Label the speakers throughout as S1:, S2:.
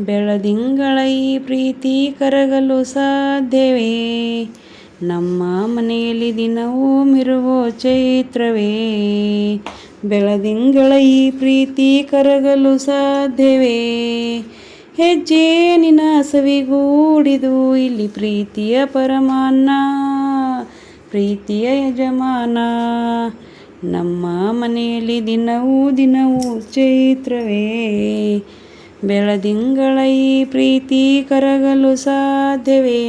S1: ಬೆಳದಿಂಗಳ ಈ ಪ್ರೀತಿ ಕರಗಲು ಸಾಧ್ಯವೇ? ನಮ್ಮ ಮನೆಯಲ್ಲಿ ದಿನವೂ ಮಿರುಗೋ ಚೈತ್ರವೇ. ಬೆಳದಿಂಗಳ ಈ ಪ್ರೀತಿ ಕರಗಲು ಸಾಧ್ಯವೇ? ಹೆಜ್ಜೆ ನಿನ ಸವಿಗೂಡಿದು ಇಲ್ಲಿ ಪ್ರೀತಿಯ ಪರಮಾನ್ನ, ಪ್ರೀತಿಯ ಯಜಮಾನ. ನಮ್ಮ ಮನೆಯಲ್ಲಿ ದಿನವೂ ಚೈತ್ರವೇ. ಬೆಳದಿಂಗಳ ಈ ಪ್ರೀತಿ ಕರಗಲು ಸಾಧ್ಯವೇ?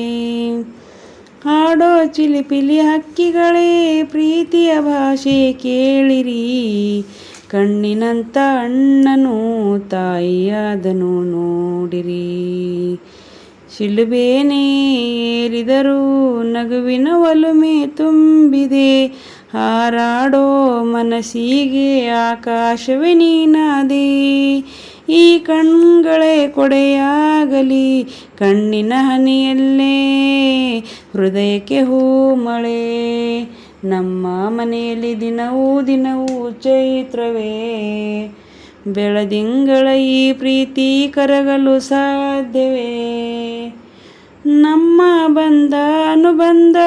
S1: ಹಾಡೋ ಚಿಲಿಪಿಲಿ ಹಕ್ಕಿಗಳೇ ಪ್ರೀತಿಯ ಭಾಷೆ ಕೇಳಿರಿ. ಕಣ್ಣಿನಂಥ ಅಣ್ಣನು ತಾಯಿಯಾದನು ನೋಡಿರಿ. ಶಿಲುಬೆನೇ ಏರಿದರೂ ನಗುವಿನ ಒಲುಮೆ ತುಂಬಿದೆ. ಹಾರಾಡೋ ಮನಸ್ಸಿಗೆ ಆಕಾಶವೇ ನೀನಾದೆ. ಈ ಕಣ್ಗಳೇ ಕೊಡೆಯಾಗಲಿ ಕಣ್ಣಿನ ಹನಿಯಲ್ಲೇ ಹೃದಯಕ್ಕೆ ಹೂ ಮಳೆ. ನಮ್ಮ ಮನೆಯಲ್ಲಿ ದಿನವೂ ಚೈತ್ರವೇ. ಬೆಳದಿಂಗಳ ಈ ಪ್ರೀತಿ ಕರಗಲು ಸಾಧ್ಯವೇ? ನಮ್ಮ ಬಂಧ ಅನುಬಂಧ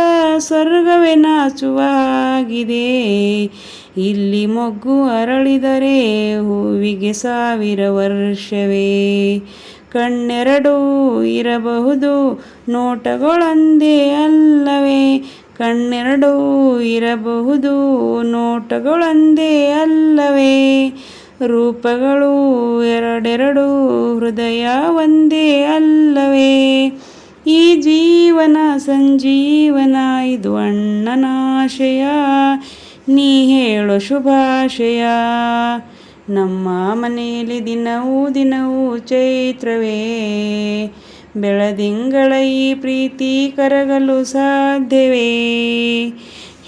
S1: ಸ್ವರ್ಗವೇ ನಾಚುವಾಗಿದೆ. ಇಲ್ಲಿ ಮೊಗ್ಗು ಅರಳಿದರೆ ಹೂವಿಗೆ 1000 ವರ್ಷವೇ. ಕಣ್ಣೆರಡೂ ಇರಬಹುದು ನೋಟಗಳೊಂದೇ ಅಲ್ಲವೇ? ಕಣ್ಣೆರಡೂ ಇರಬಹುದು ನೋಟಗಳೊಂದೇ ಅಲ್ಲವೇ? ರೂಪಗಳು ಎರಡೆರಡು ಹೃದಯ ಒಂದೇ ಅಲ್ಲವೇ? ಈ ಜೀವನ ಸಂಜೀವನ ಇದು ಅಣ್ಣನಾಶಯ, ನೀ ಹೇಳೋ ಶುಭಾಶಯ. ನಮ್ಮ ಮನೆಯಲ್ಲಿ ದಿನವೂ ಚೈತ್ರವೇ. ಬೆಳದಿಂಗಳ ಈ ಪ್ರೀತಿ ಕರಗಲು ಸಾಧ್ಯವೇ?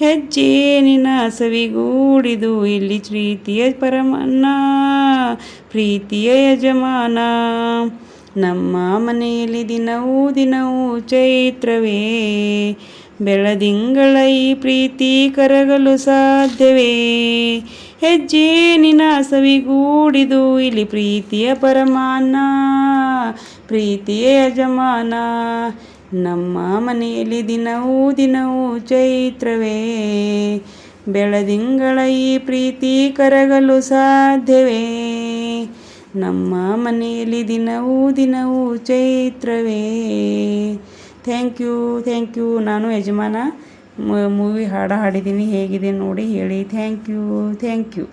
S1: ಹೆಜ್ಜೆ ನಿನ ಸವಿಗೂಡಿದು ಇಲ್ಲಿ ಪ್ರೀತಿಯ ಪರಮಾನ್ನ, ಪ್ರೀತಿಯ ಯಜಮಾನ. ನಮ್ಮ ಮನೆಯಲ್ಲಿ ದಿನವೂ ಚೈತ್ರವೇ. ಬೆಳದಿಂಗಳ ಈ ಪ್ರೀತಿ ಕರಗಲು ಸಾಧ್ಯವೇ? ಹೆಜ್ಜೆ ನಿನ ಸವಿಗೂಡಿದು ಇಲ್ಲಿ ಪ್ರೀತಿಯ ಪರಮಾನ್ನ, ಪ್ರೀತಿಯ ಯಜಮಾನ. ನಮ್ಮ ಮನೆಯಲ್ಲಿ ದಿನವೂ ಚೈತ್ರವೇ. ಬೆಳದಿಂಗಳ ಈ ಪ್ರೀತಿ ಕರಗಲು ಸಾಧ್ಯವೇ? ನಮ್ಮ ಮನೆಯಲ್ಲಿ ದಿನವೂ ಚೈತ್ರವೇ. Thank you. ನಾನು ಯಜಮಾನ ಮೂವಿ ಹಾಡಿದ್ದೀನಿ, ಹೇಗಿದೆ ನೋಡಿ ಹೇಳಿ. Thank you.